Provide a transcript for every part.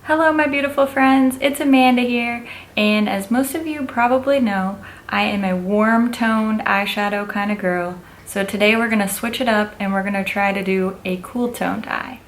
Hello my beautiful friends, it's Amanda here, and as most of you probably know, I am a warm toned eyeshadow kind of girl. So today we're going to switch it up and we're going to try to do a cool toned eye.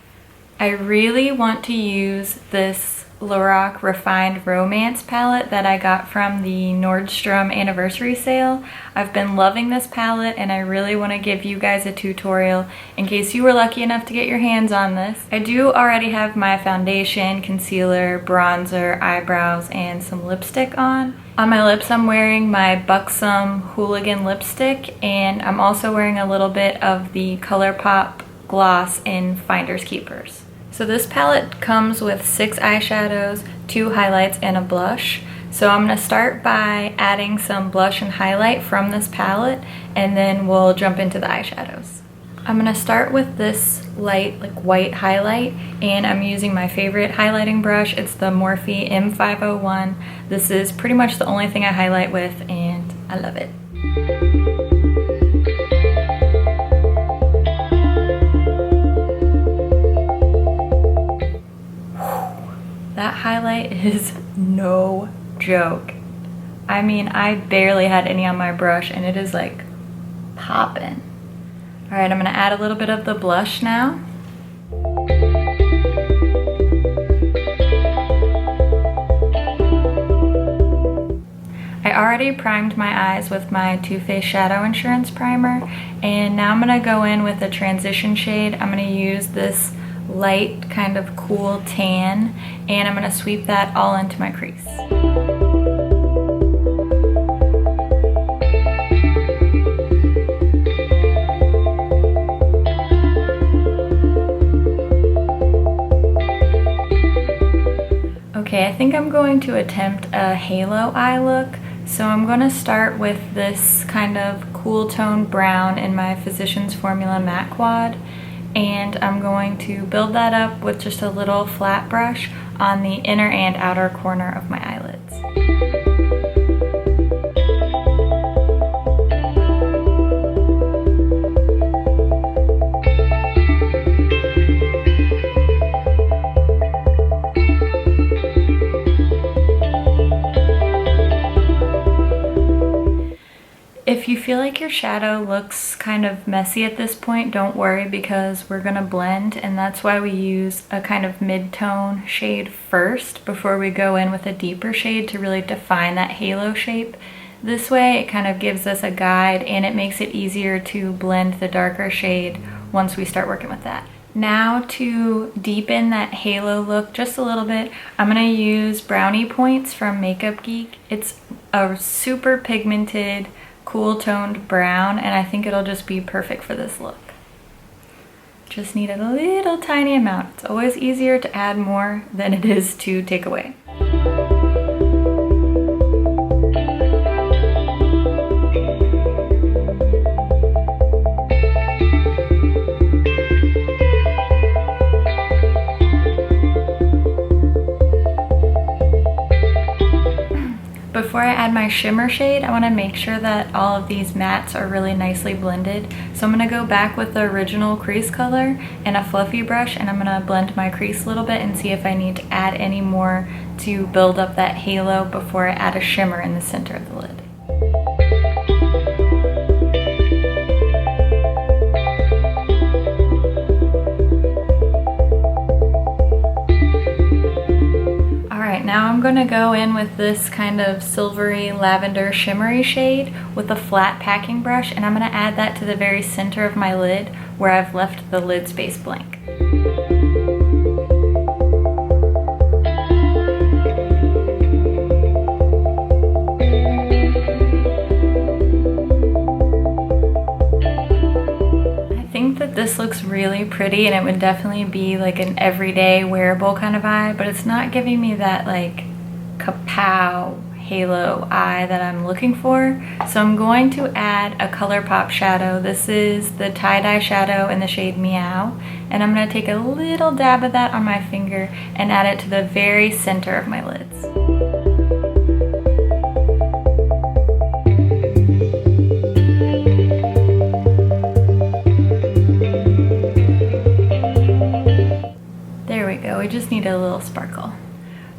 I really want to use this Lorac Refined Romance palette that I got from the Nordstrom anniversary sale. I've been loving this palette and I really want to give you guys a tutorial in case you were lucky enough to get your hands on this. I do already have my foundation, concealer, bronzer, eyebrows, and some lipstick on. On my lips I'm wearing my Buxom Hooligan lipstick, and I'm also wearing a little bit of the ColourPop gloss in Finders Keepers. So this palette comes with 6 eyeshadows, 2 highlights, and a blush. So I'm going to start by adding some blush and highlight from this palette, and then we'll jump into the eyeshadows. I'm going to start with this light, like white highlight, and I'm using my favorite highlighting brush. It's the Morphe M501. This is pretty much the only thing I highlight with, and I love it. That highlight is no joke. I mean, I barely had any on my brush and it is like popping. Alright, I'm going to add a little bit of the blush now. I already primed my eyes with my Too Faced Shadow Insurance Primer, and now I'm going to go in with a transition shade. I'm going to use this light kind of cool tan, and I'm going to sweep that all into my crease. Okay, I think I'm going to attempt a halo eye look. So I'm going to start with this kind of cool tone brown in my Physicians Formula Matte Quad, and I'm going to build that up with just a little flat brush on the inner and outer corner of my eyelids. If you feel like your shadow looks kind of messy at this point, don't worry, because we're gonna blend, and that's why we use a kind of mid-tone shade first before we go in with a deeper shade to really define that halo shape. This way it kind of gives us a guide and it makes it easier to blend the darker shade once we start working with that. Now to deepen that halo look just a little bit, I'm gonna use Brownie Points from Geek. It's a super pigmented, cool toned brown, and I think it'll just be perfect for this look. Just need a little tiny amount. It's always easier to add more than it is to take away. Before I add my shimmer shade, I want to make sure that all of these mattes are really nicely blended. So I'm going to go back with the original crease color and a fluffy brush, and I'm going to blend my crease a little bit and see if I need to add any more to build up that halo before I add a shimmer in the center of the lid. Now I'm going to go in with this kind of silvery lavender shimmery shade with a flat packing brush, and I'm going to add that to the very center of my lid where I've left the lid space blank. This looks really pretty, and it would definitely be like an everyday wearable kind of eye, but it's not giving me that like kapow halo eye that I'm looking for. So I'm going to add a ColourPop shadow. This is the tie-dye shadow in the shade Meow, and I'm going to take a little dab of that on my finger and add it to the very center of my lids. we just need a little sparkle.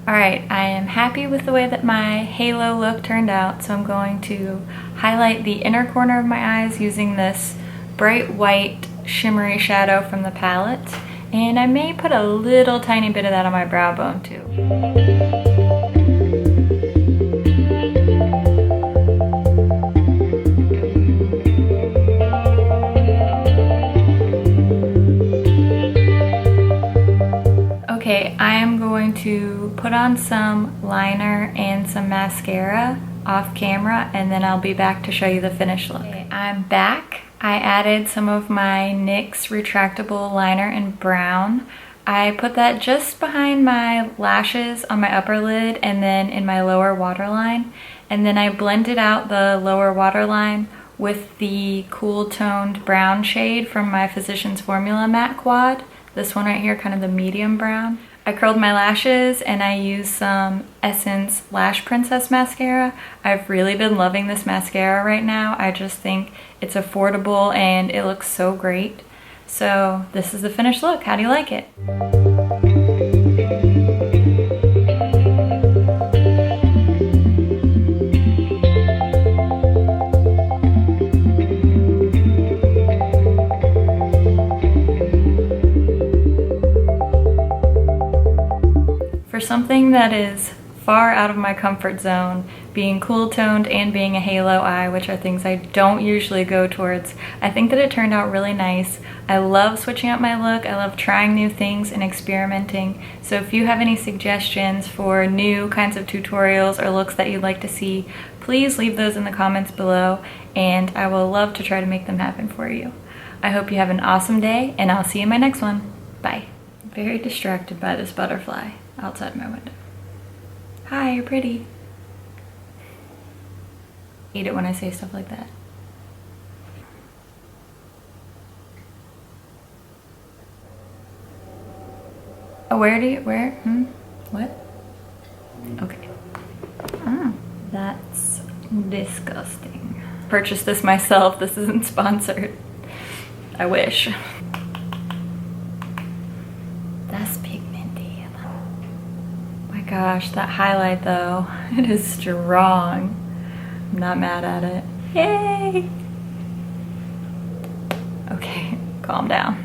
Alright, I am happy with the way that my halo look turned out, so I'm going to highlight the inner corner of my eyes using this bright white shimmery shadow from the palette, and I may put a little tiny bit of that on my brow bone too. Okay, I am going to put on some liner and some mascara off camera, and then I'll be back to show you the finished look. Okay, I'm back. I added some of my NYX Retractable liner in brown. I put that just behind my lashes on my upper lid and then in my lower waterline. And then I blended out the lower waterline with the cool toned brown shade from my Physicians Formula Matte Quad. This one right here, kind of the medium brown. I curled my lashes and I used some Essence Lash Princess mascara. I've really been loving this mascara right now. I just think it's affordable and it looks so great. So this is the finished look. How do you like it? For something that is far out of my comfort zone, being cool toned and being a halo eye, which are things I don't usually go towards, I think that it turned out really nice. I love switching up my look. I love trying new things and experimenting. So if you have any suggestions for new kinds of tutorials or looks that you'd like to see, please leave those in the comments below and I will love to try to make them happen for you. I hope you have an awesome day and I'll see you in my next one. Bye. I'm very distracted by this butterfly outside my window. Hi, you're pretty. Hate it when I say stuff like that. Oh, what? Okay. Oh, that's disgusting. Purchased this myself, this isn't sponsored. I wish. That's pigmented. My gosh, that highlight though, it is strong. I'm not mad at it. Yay! Okay, calm down.